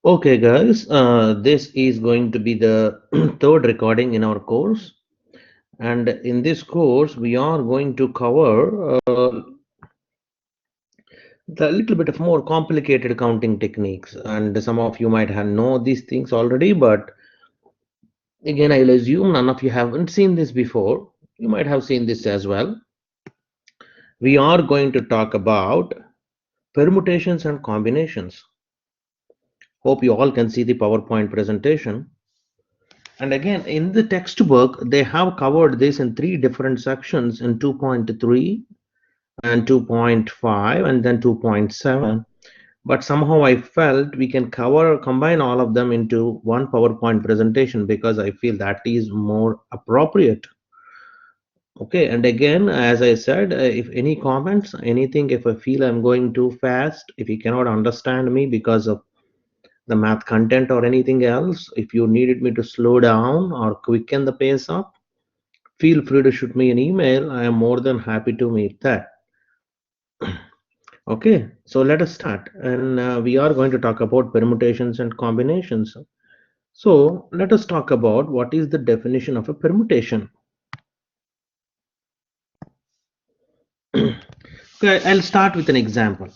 Okay, guys, this is going to be the third recording in our course. And in this course, we are going to cover the little bit of more complicated counting techniques. And some of you might have know these things already, but again, I'll assume none of you haven't seen this before. You might have seen this as well. We are going to talk about permutations and combinations. Hope you all can see the PowerPoint presentation. And again, in the textbook, they have covered this in three different sections in 2.3 and 2.5 and then 2.7. But somehow I felt we can combine all of them into one PowerPoint presentation because I feel that is more appropriate. Okay, and again, as I said, if any comments, anything, if I feel I'm going too fast, if you cannot understand me because of the math content or anything else, if you needed me to slow down or quicken the pace up, feel free to shoot me an email. I am more than happy to meet that. Okay, so let us start. And we are going to talk about permutations and combinations. So let us talk about what is the definition of a permutation. Okay, I'll start with an example.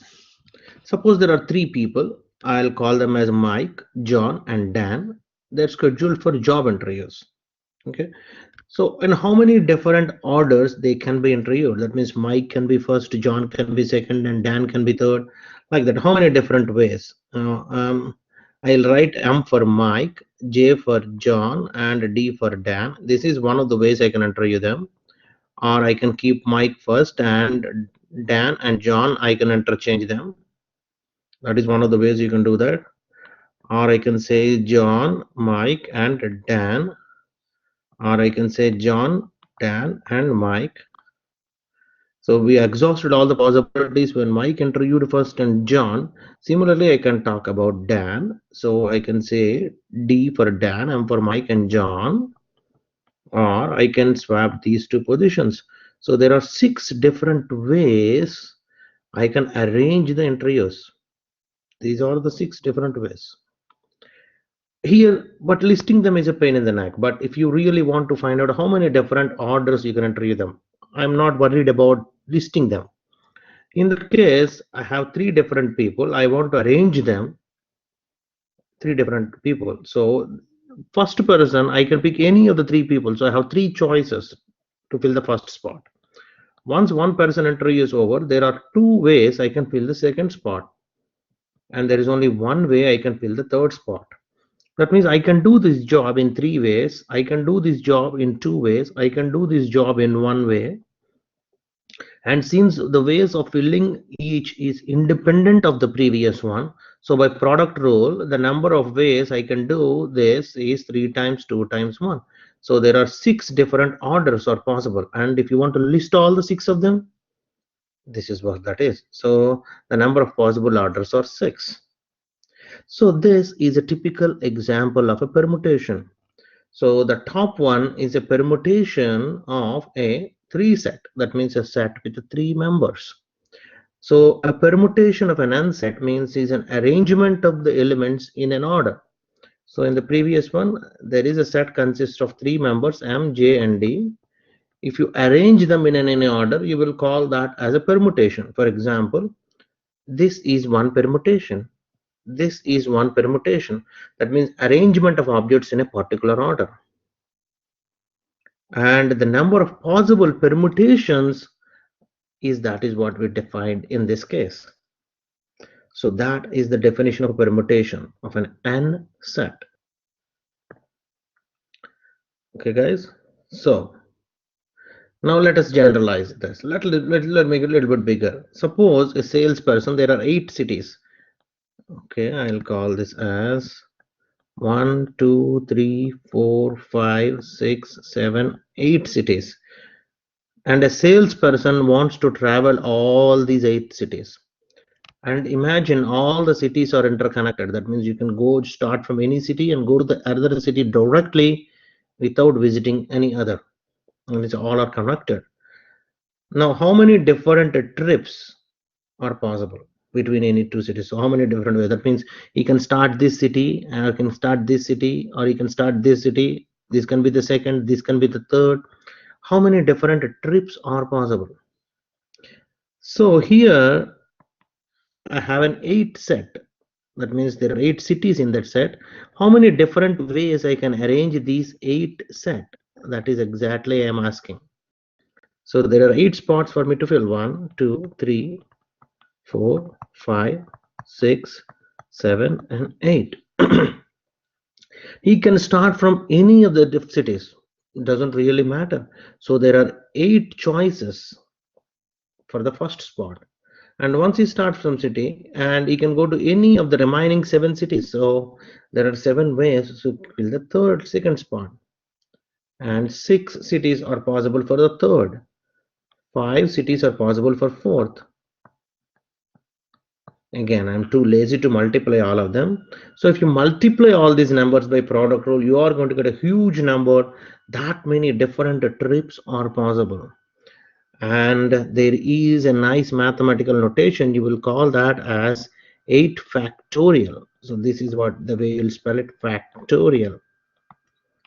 Suppose there are three people. I'll call them as Mike, John, and Dan. They're scheduled for job interviews. Okay, so in how many different orders they can be interviewed? That means Mike can be first, John can be second, and Dan can be third, like that. How many different ways? I'll write M for Mike, J for John, and D for Dan. This is one of the ways I can interview them. Or I can keep Mike first and Dan and John, I can interchange them. That is one of the ways you can do that. Or I can say John, Mike, and Dan. Or I can say John, Dan, and Mike. So we exhausted all the possibilities when Mike interviewed first and John. Similarly, I can talk about Dan. So I can say D for Dan, M for Mike and John. Or I can swap these two positions. So there are 6 different ways I can arrange the interviews. These are the 6 different ways. Here, but listing them is a pain in the neck. But if you really want to find out how many different orders you can interview them, I'm not worried about listing them. In that case, I have 3 different people. I want to arrange them, 3 different people. So first person, I can pick any of the 3 people. So I have 3 choices to fill the first spot. Once one person interview is over, there are 2 ways I can fill the second spot. And there is only one way I can fill the third spot. That means I can do this job in 3 ways. I can do this job in 2 ways. I can do this job in 1 way. And since the ways of filling each is independent of the previous one, so by product rule, the number of ways I can do this is 3 times 2 times 1. So there are 6 different orders are possible. And if you want to list all the 6 of them, this is what that is. So the number of possible orders are 6. So this is a typical example of a permutation. So the top one is a permutation of a 3 set. That means a set with 3 members. So a permutation of an n set means is an arrangement of the elements in an order. So in the previous one, there is a set consists of 3 members M, J, and D. If you arrange them in any order, you will call that as a permutation. For example, this is one permutation. This is one permutation. That means arrangement of objects in a particular order. And the number of possible permutations is what we defined in this case. So that is the definition of permutation of an n set. Okay, guys. So now let us generalize this. Let make it a little bit bigger. Suppose a salesperson, there are 8 cities. Okay, I'll call this as 1, 2, 3, 4, 5, 6, 7, 8 cities. And a salesperson wants to travel all these 8 cities. And imagine all the cities are interconnected. That means you can go start from any city and go to the other city directly without visiting any other. And it's all are connected. Now, how many different trips are possible? between any two cities. So how many different ways? That means he can start this city, or can start this city, or he can start this city. This can be the second, this can be the third. How many different trips are possible? So here I have an 8 set. That means there are 8 cities in that set. How many different ways I can arrange these 8 set? That is exactly I am asking. So there are 8 spots for me to fill. 1, 2, 3, 4, 5, 6, 7, and 8. He can start from any of the cities. It doesn't really matter. So there are 8 choices for the first spot. And once he starts from city, and he can go to any of the remaining 7 cities. So there are 7 ways to fill the second spot. And 6 cities are possible for the third. 5 cities are possible for fourth. Again, I'm too lazy to multiply all of them. So if you multiply all these numbers by product rule, you are going to get a huge number. That many different trips are possible. And there is a nice mathematical notation. You will call that as 8 factorial. So this is what the way you'll spell it, factorial.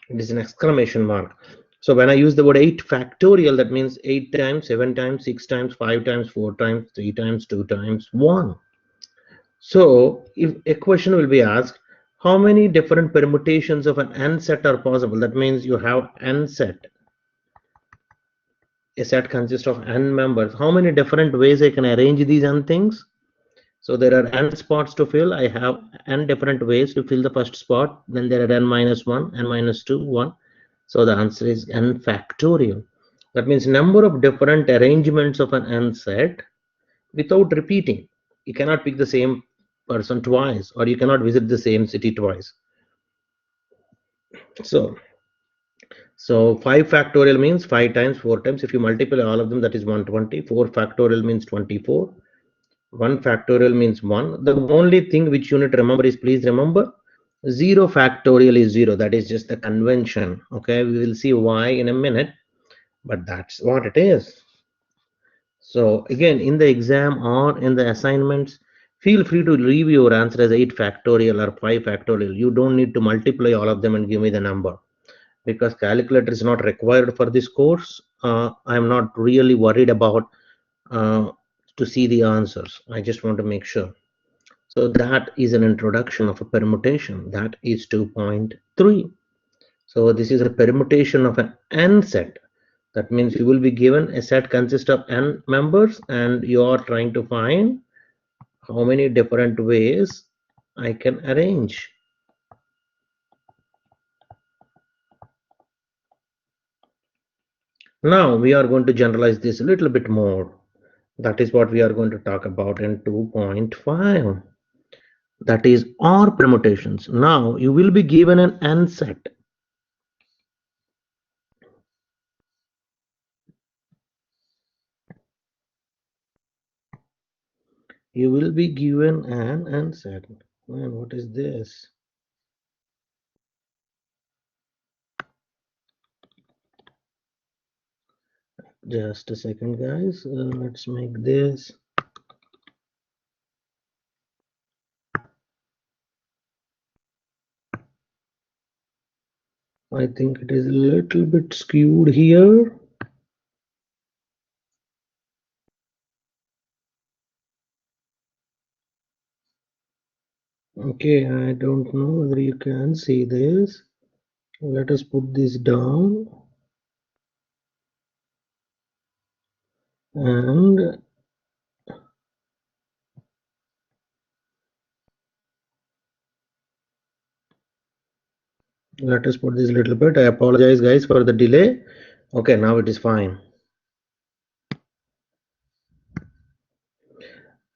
It is an exclamation mark. So when I use the word 8 factorial, that means 8 times, 7 times, 6 times, 5 times, 4 times, 3 times, 2 times, 1. So if a question will be asked, how many different permutations of an n set are possible? That means you have n set. A set consists of n members. How many different ways I can arrange these n things? So there are n spots to fill. I have n different ways to fill the first spot. Then there are n minus 1, n minus 2, 1. So the answer is n factorial. That means number of different arrangements of an n set without repeating. You cannot pick the same person twice, or you cannot visit the same city twice. So 5 factorial means 5 times, 4 times. If you multiply all of them, that is 120. 4 factorial means 24. 1 factorial means 1. The only thing which you need to remember is, please remember, 0 factorial is 0. That is just the convention. Okay, we will see why in a minute, but that's what it is. So again, in the exam or in the assignments, feel free to leave your answer as 8 factorial or 5 factorial. You don't need to multiply all of them and give me the number, because calculator is not required for this course. I'm not really worried about to see the answers. I just want to make sure. So that is an introduction of a permutation. That is 2.3. So this is a permutation of an n set. That means you will be given a set consists of n members, and you are trying to find how many different ways I can arrange. Now we are going to generalize this a little bit more. That is what we are going to talk about in 2.5. That is OR permutations. Now you will be given an n set. You will be given an n set. Man, what is this? Just a second, guys. Let's make this. I think it is a little bit skewed here. Okay, I don't know whether you can see this. Let us put this down. And let us put this a little bit. I apologize, guys, for the delay. Okay, now it is fine.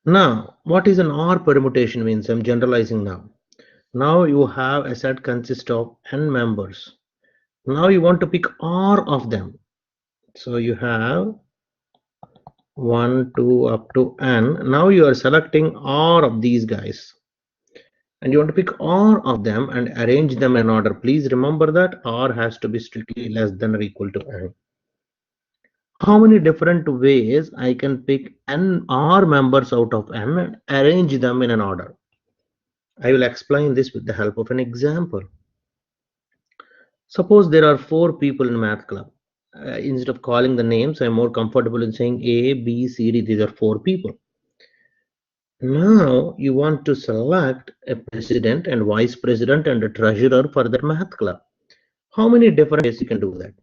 Now, what is an OR permutation means? I'm generalizing now. Now you have a set consists of n members. Now you want to pick R of them. So you have 1, 2 up to n. Now you are selecting R of these guys, and you want to pick R of them and arrange them in order. Please remember that R has to be strictly less than or equal to n. how many different ways I can pick n r members out of n and arrange them in an order. I will explain this with the help of an example. Suppose there are 4 people in math club. Instead of calling the names, I'm more comfortable in saying A, B, C, D. These are 4 people. Now you want to select a president and vice president and a treasurer for that math club. How many different ways you can do that?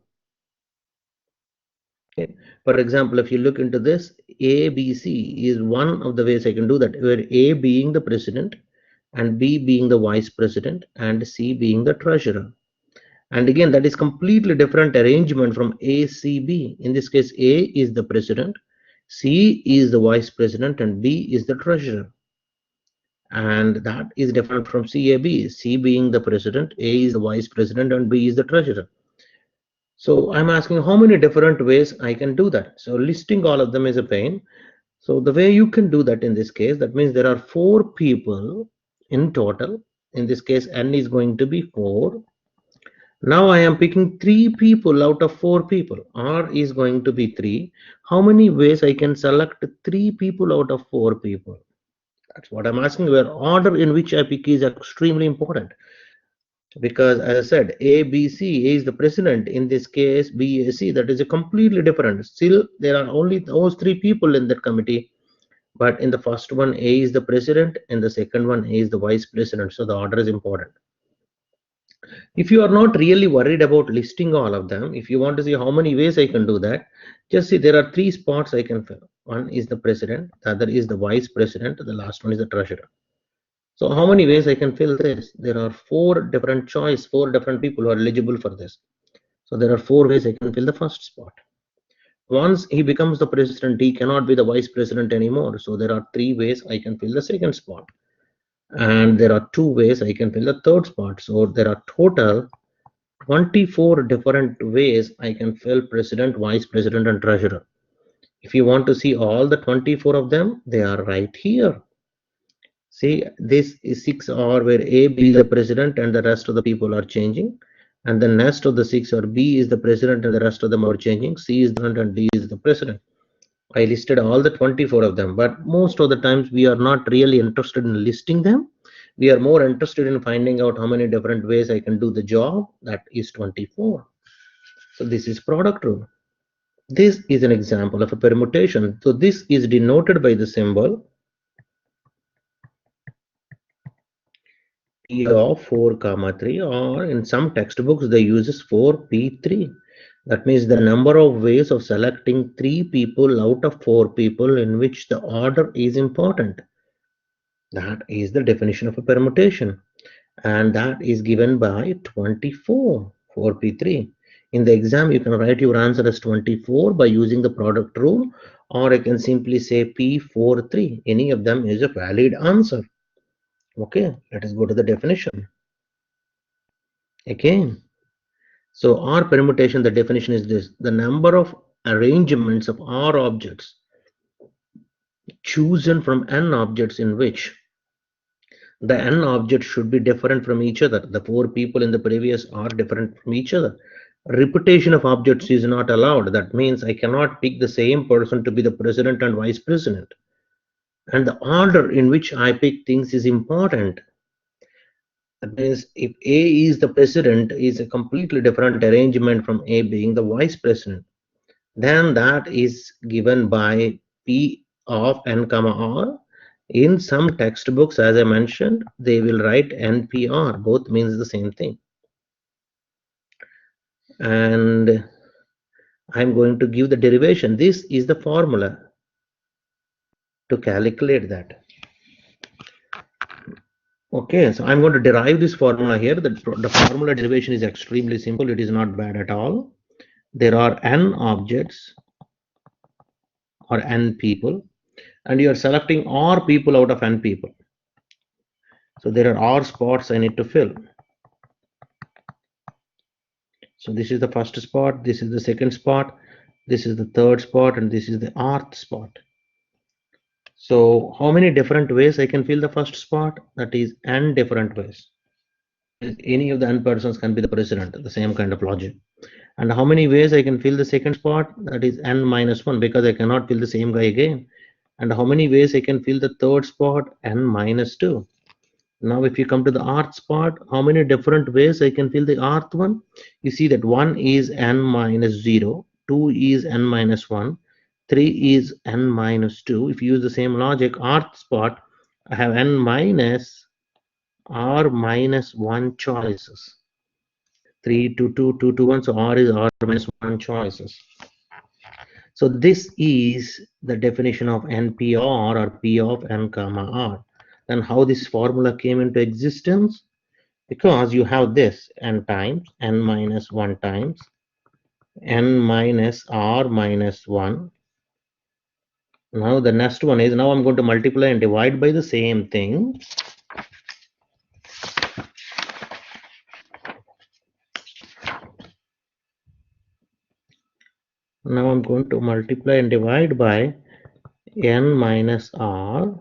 Okay. For example, if you look into this, A, B, C is one of the ways I can do that, where A being the president and B being the vice president and C being the treasurer. And again, that is completely different arrangement from A, C, B. In this case, A is the president, C is the vice president, and B is the treasurer. And that is different from CAB, C being the president, A is the vice president, and B is the treasurer. So I'm asking how many different ways I can do that. So listing all of them is a pain. So the way you can do that in this case, that means there are 4 people in total. In this case, N is going to be 4. Now I am picking 3 people out of 4 people. R is going to be 3. How many ways I can select 3 people out of 4 people? That's what I'm asking. Where order in which I pick is extremely important. Because as I said, A, B, C, A is the president. In this case, B, A, C, that is a completely different. Still, there are only those 3 people in that committee. But in the first one, A is the president. In the second one, A is the vice president. So the order is important. If you are not really worried about listing all of them, if you want to see how many ways I can do that, just see there are 3 spots I can fill. One is the president, the other is the vice president, the last one is the treasurer. So how many ways I can fill this? There are 4 different choice, 4 different people who are eligible for this. So there are 4 ways I can fill the first spot. Once he becomes the president, he cannot be the vice president anymore. So there are 3 ways I can fill the second spot. And there are 2 ways I can fill the third spot. So there are total 24 different ways I can fill president, vice president, and treasurer. If you want to see all the 24 of them, they are right here. See, this is 6 are where A, B is the president, and the rest of the people are changing. And the next of the 6 are B is the president, and the rest of them are changing. C is the president, and D is the president. I listed all the 24 of them, but most of the times we are not really interested in listing them. We are more interested in finding out how many different ways I can do the job. That is 24. So this is product rule. This is an example of a permutation. So this is denoted by the symbol P of 4 comma 3, or in some textbooks they uses 4P3. That means the number of ways of selecting 3 people out of 4 people in which the order is important. That is the definition of a permutation, and that is given by 24, 4P3. In the exam, you can write your answer as 24 by using the product rule, or I can simply say P43. Any of them is a valid answer. Okay, let us go to the definition. Again, so R permutation, the definition is this: the number of arrangements of R objects chosen from N objects in which the N objects should be different from each other. The 4 people in the previous are different from each other. Repetition of objects is not allowed. That means I cannot pick the same person to be the president and vice president. And the order in which I pick things is important. That means if A is the president, is a completely different arrangement from A being the vice president. Then that is given by P of N comma R. In some textbooks, as I mentioned, they will write NPR. Both means the same thing. And I'm going to give the derivation. This is the formula to calculate that. Okay, so I'm going to derive this formula here. The formula derivation is extremely simple. It is not bad at all. There are N objects or N people, and you are selecting R people out of N people. So there are R spots I need to fill. So this is the first spot, this is the second spot, this is the third spot, and this is the rth spot. So how many different ways I can fill the first spot? That is N different ways. Any of the N persons can be the president, the same kind of logic. And how many ways I can fill the second spot? That is n minus 1, because I cannot fill the same guy again. And how many ways I can fill the third spot? N minus 2. Now if you come to the rth spot, how many different ways I can fill the rth one? You see that 1 is n minus 0, 2 is n minus 1, 3 is n minus 2. If you use the same logic, rth spot, I have n minus r minus 1 choices. 3 to 2, 2 to 1, so r is r minus 1 choices. So this is the definition of NPR, or P of n comma r. Then how this formula came into existence? Because you have this n times n minus 1 times n minus r minus 1. Now the next one is, now I'm going to multiply and divide by the same thing. Now I'm going to multiply and divide by n minus r,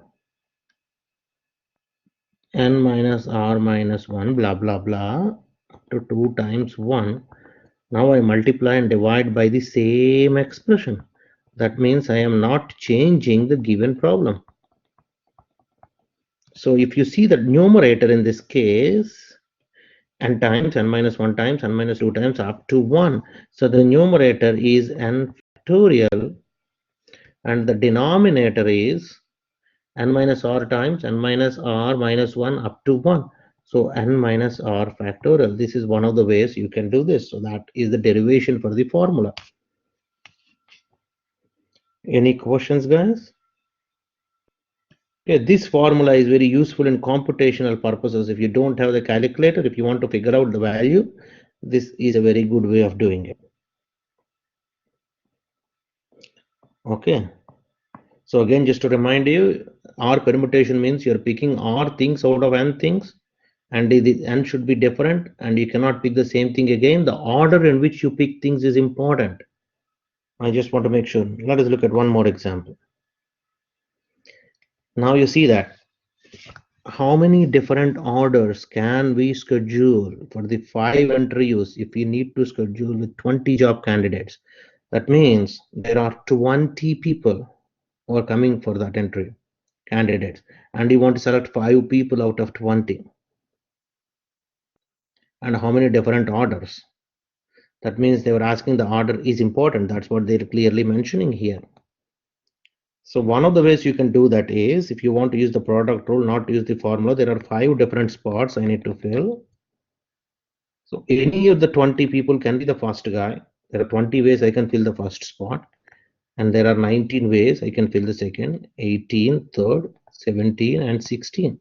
n minus r minus 1, blah blah blah, up to 2 times 1. Now I multiply and divide by the same expression. That means I am not changing the given problem. So if you see the numerator in this case, n times, n minus 1 times, n minus 2 times, up to 1. So the numerator is n factorial, and the denominator is n minus r times n minus r minus 1 up to 1. So n minus r factorial. This is one of the ways you can do this. So that is the derivation for the formula. Any questions, guys? Yeah, this formula is very useful in computational purposes. If you don't have the calculator, if you want to figure out the value, this is a very good way of doing it. Okay. So again, just to remind you, R permutation means you're picking R things out of n things, and the n should be different, and you cannot pick the same thing again. The order in which you pick things is important. I just want to make sure. Let us look at one more example. Now you see that how many different orders can we schedule for the 5 interviews if we need to schedule with 20 job candidates? That means there are 20 people who are coming for that interview, candidates, and you want to select 5 people out of 20. And how many different orders? That means they were asking the order is important. That's what they're clearly mentioning here. So one of the ways you can do that is, if you want to use the product rule, not use the formula, there are 5 different spots I need to fill. So any of the 20 people can be the first guy. There are 20 ways I can fill the first spot, and there are 19 ways I can fill the second, 18, third, 17, and 16.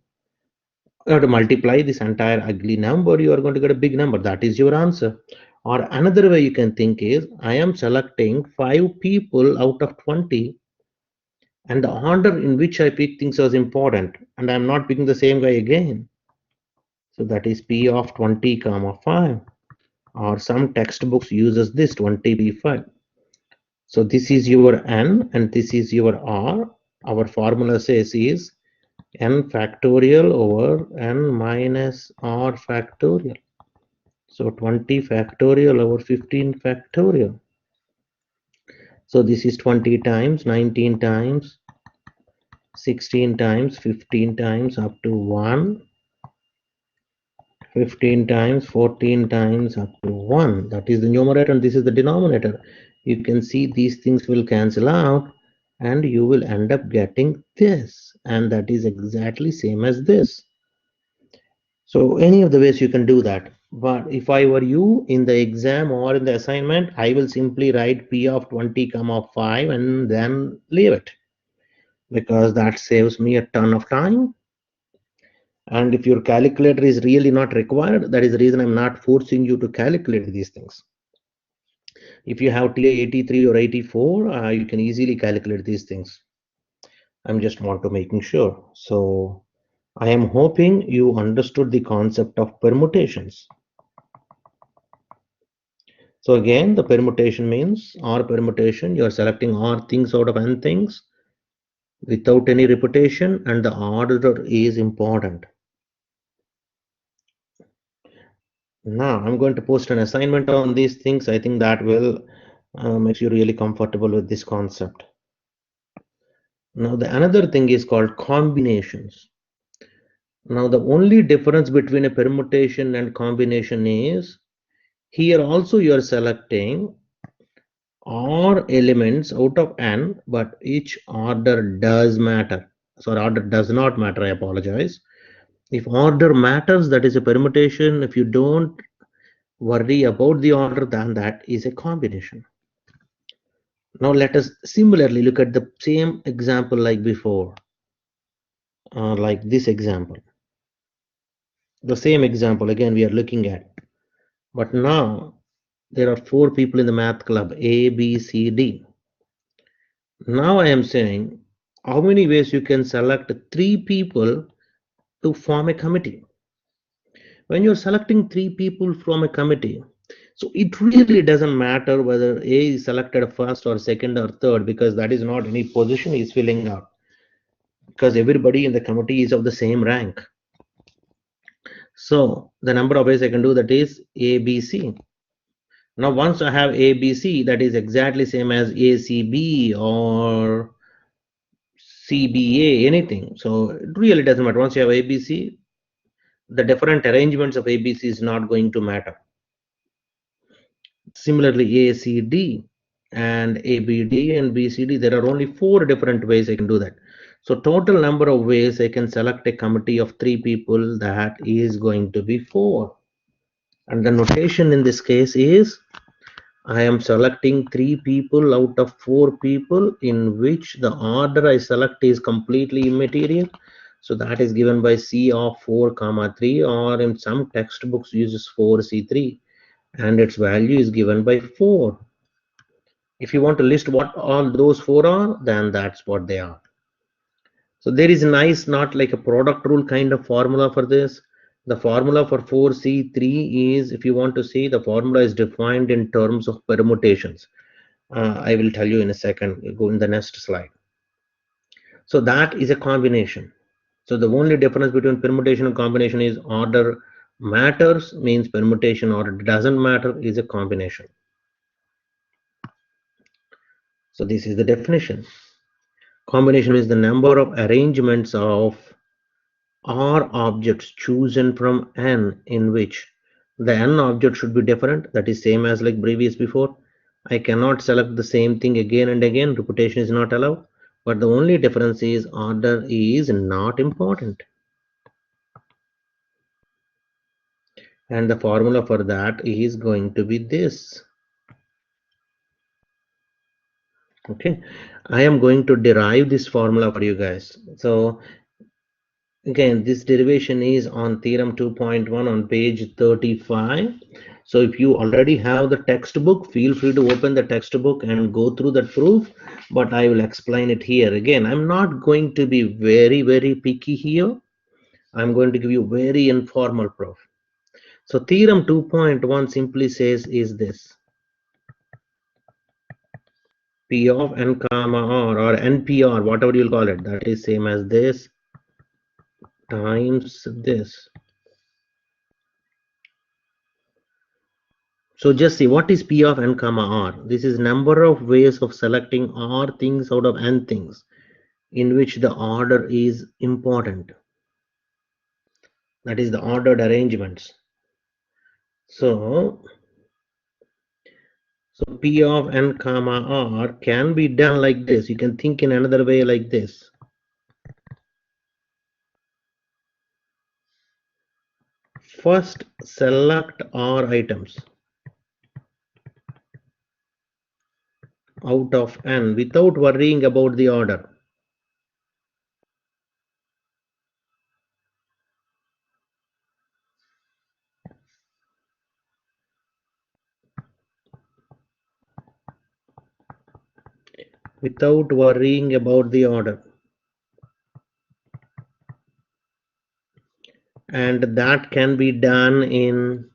You have to multiply this entire ugly number, you are going to get a big number. That is your answer. Or another way you can think is, I am selecting 5 people out of 20, and the order in which I pick things is important, and I'm not picking the same guy again. So that is P of 20 comma 5, or some textbooks uses this 20p5. So this is your n and this is your r. Our formula says is n factorial over n minus r factorial. So 20 factorial over 15 factorial. So this is 20 times, 19 times, 16 times, 15 times, up to 1, 15 times, 14 times, up to 1. That is the numerator and this is the denominator. You can see these things will cancel out and you will end up getting this, and that is exactly same as this. So any of the ways you can do that. But if I were you in the exam or in the assignment, I will simply write P of 20 comma 5 and then leave it, because that saves me a ton of time. And if your calculator is really not required, that is the reason I'm not forcing you to calculate these things. If you have TA 83 or 84, you can easily calculate these things. I'm just want to making sure. So I am hoping you understood the concept of permutations. So again, the permutation means R permutation, you are selecting R things out of n things without any repetition, and the order is important. Now I'm going to post an assignment on these things. I think that will make you really comfortable with this concept. Now the another thing is called combinations. Now the only difference between a permutation and combination is here also you are selecting or elements out of n, but each order does matter. Sorry, order does not matter. I apologize. If order matters, that is a permutation. If you don't worry about the order, then that is a combination. Now let us similarly look at the same example like before, like this example. The same example again we are looking at, but now there are 4 people in the math club A, B, C, D. Now I am saying how many ways you can select 3 people to form a committee. When you're selecting 3 people from a committee, so it really doesn't matter whether A is selected first or second or third, because that is not any position he's filling out, because everybody in the committee is of the same rank. So the number of ways I can do that is A, B, C. Now once I have A, B, C, that is exactly same as A, C, B or CBA, anything. So it really doesn't matter. Once you have ABC, the different arrangements of ABC is not going to matter. Similarly, ACD and ABD and BCD, there are only 4 different ways I can do that. So total number of ways I can select a committee of 3 people, that is going to be 4. And the notation in this case is I am selecting 3 people out of 4 people in which the order I select is completely immaterial. So that is given by C of 4 comma 3, or in some textbooks uses 4C3, and its value is given by 4. If you want to list what all those 4 are, then that's what they are. So there is a nice, not like a product rule kind of formula for this. The formula for 4C3 is, if you want to see, the formula is defined in terms of permutations. I will tell you in a second. Go in the next slide. So that is a combination. So the only difference between permutation and combination is order matters means permutation, order doesn't matter is a combination. So this is the definition. Combination is the number of arrangements of R objects chosen from N in which the N object should be different. That is same as like previous before. I cannot select the same thing again and again. Repetition is not allowed. But the only difference is order is not important. And the formula for that is going to be this. Okay, I am going to derive this formula for you guys. So again, this derivation is on theorem 2.1 on page 35. So if you already have the textbook, feel free to open the textbook and go through that proof, but I will explain it here. Again, I'm not going to be very picky here. I'm going to give you very informal proof. So theorem 2.1 simply says is this: P of n comma r, or NPR, whatever you'll call it, that is same as this times this. So just see what is P of n comma r. This is number of ways of selecting r things out of n things in which the order is important. That is the ordered arrangements. So P of n comma r can be done like this. You can think in another way like this. First select r items out of n without worrying about the order. Without worrying about the order. And that can be done in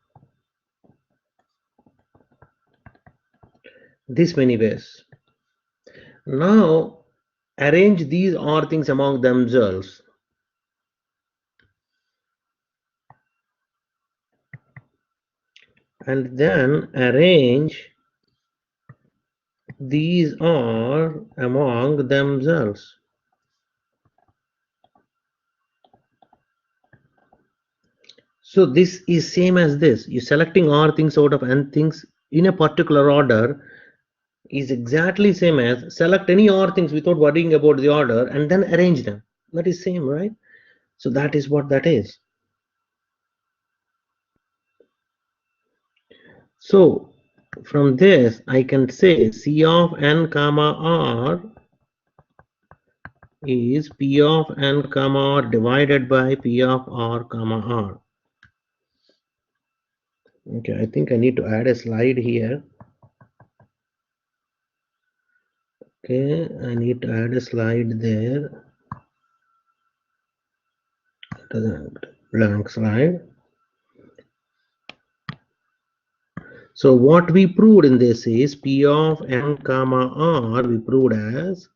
this many ways. Now arrange these r things among themselves. and then arrange these are among themselves. So this is same as this. You selecting all things out of n things in a particular order is exactly same as select any or things without worrying about the order and then arrange them. That is same, right? So that is what that is. So from this I can say C of n comma r is P of n comma r divided by P of r comma r. Okay, I think I need to add a slide here. Okay, I need to add a slide there. Blank slide. So what we proved in this is P of n comma r we proved as,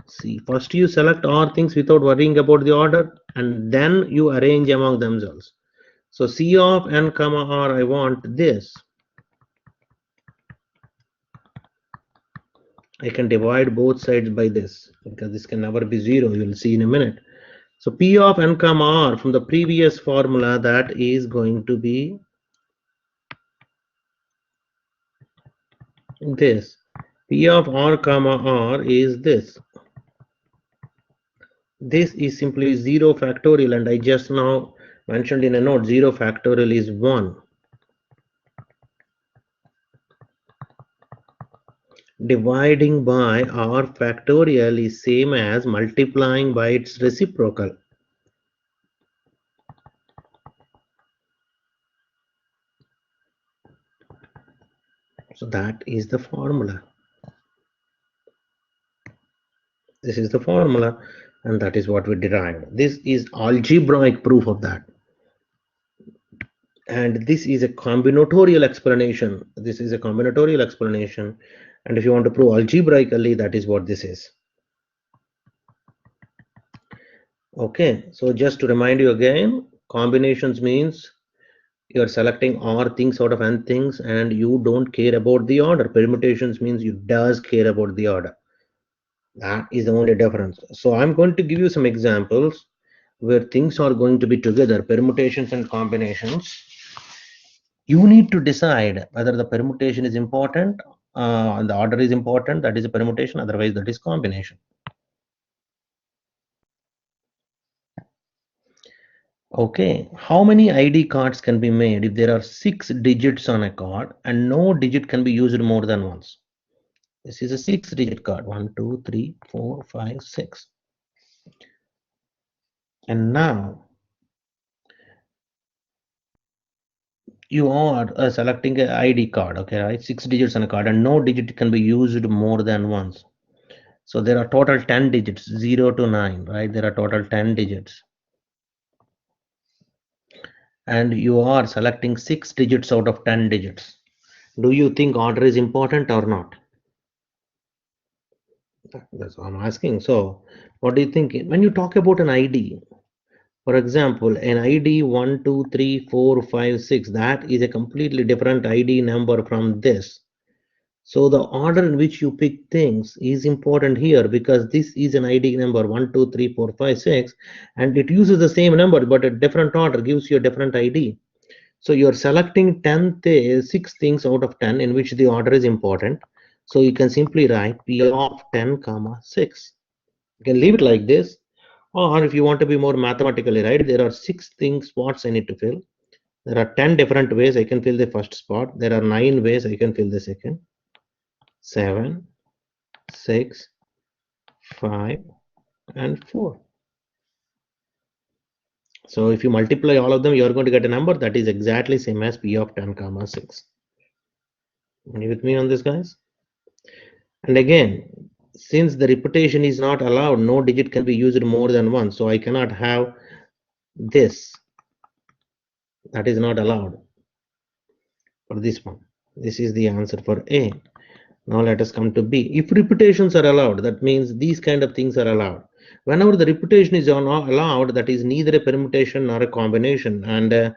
see, first you select all things without worrying about the order and then you arrange among themselves. So C of n comma r, I want this. I can divide both sides by this because this can never be 0. You will see in a minute. So P of n comma r from the previous formula, that is going to be this. P of r comma r is this. This is simply 0 factorial, and I just now mentioned in a note 0 factorial is 1. Dividing by r factorial is same as multiplying by its reciprocal. So that is the formula. This is the formula, and that is what we derived. This is algebraic proof of that. And this is a combinatorial explanation. This is a combinatorial explanation. And if you want to prove algebraically, that is what this is. Okay, so just to remind you again, combinations means you are selecting r things out of n things and you don't care about the order. Permutations means you does care about the order. That is the only difference. So I'm going to give you some examples where things are going to be together, permutations and combinations. You need to decide whether the permutation is important and the order is important, that is a permutation, otherwise that is combination. Okay, how many ID cards can be made if there are 6 digits on a card and no digit can be used more than once? This is a 6-digit card. 1, 2, 3, 4, 5, 6. And now you are selecting an ID card, okay, right? 6 digits on a card and no digit can be used more than once. So there are total 10 digits, 0 to 9, right? There are total 10 digits. And you are selecting 6 digits out of 10 digits. Do you think order is important or not? That's what I'm asking. So what do you think when you talk about an ID? For example, an ID 1, 2, 3, 4, 5, 6, that is a completely different ID number from this. So the order in which you pick things is important here because this is an ID number 1, 2, 3, 4, 5, 6, and it uses the same number but a different order gives you a different ID. So you're selecting 6 things out of 10 in which the order is important. So you can simply write P of 10, 6. You can leave it like this. Or if you want to be more mathematically right, there are 6 spots I need to fill. There are 10 different ways I can fill the first spot. There are 9 ways I can fill the second. 7, 6, 5, and 4. So if you multiply all of them, you are going to get a number that is exactly same as P of 10, 6. Are you with me on this, guys? And again, since the repetition is not allowed, no digit can be used more than once. So I cannot have this. That is not allowed for this one. This is the answer for A. Now let us come to B. If repetitions are allowed, that means these kind of things are allowed. Whenever the repetition is not allowed, that is neither a permutation nor a combination. And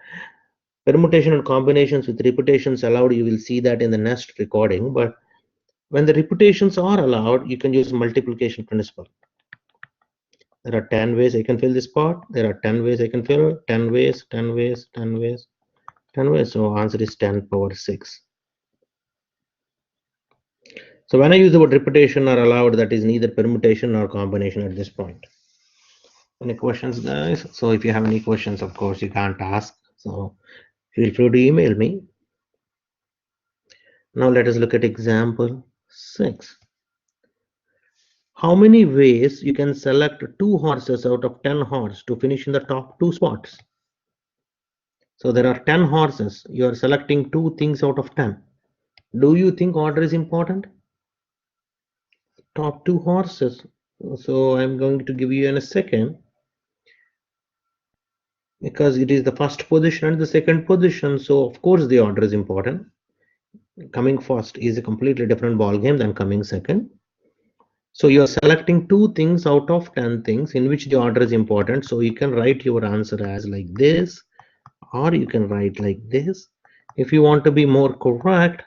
Permutation and combinations with repetitions allowed, you will see that in the next recording. But when the repetitions are allowed, you can use multiplication principle. There are 10 ways I can fill this part. There are 10 ways I can fill. 10 ways, 10 ways, 10 ways, 10 ways. So answer is 10 power 6. So when I use the word repetition or allowed, that is neither permutation nor combination at this point. Any questions, guys? So if you have any questions, of course, you can't ask. So feel free to email me. Now let us look at example 6. How many ways you can select 2 horses out of 10 horses to finish in the top 2 spots? So there are 10 horses. You are selecting 2 things out of 10. Do you think order is important? Top 2 horses. So I'm going to give you in a second, because it is the first position and the second position. So of course the order is important. Coming first is a completely different ball game than coming second. So you are selecting 2 things out of 10 things in which the order is important. So you can write your answer as like this, or you can write like this. If you want to be more correct,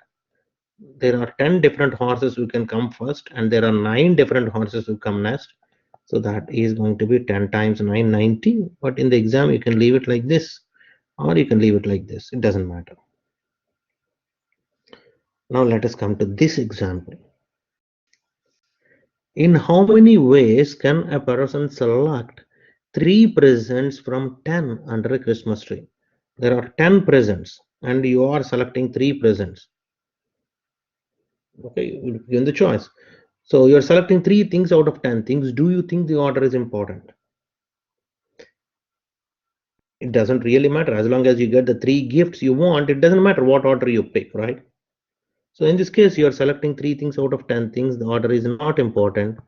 there are 10 different horses who can come first, and there are 9 different horses who come next. So that is going to be 10 times 9, 90. But in the exam, you can leave it like this, or you can leave it like this. It doesn't matter. Now let us come to this example. In how many ways can a person select 3 presents from 10 under a Christmas tree? There are 10 presents and you are selecting 3 presents. Okay, given the choice. So you're selecting 3 things out of 10 things. Do you think the order is important? It doesn't really matter. As long as you get the 3 gifts you want, it doesn't matter what order you pick, right? So in this case, you're selecting 3 things out of 10 things. The order is not important.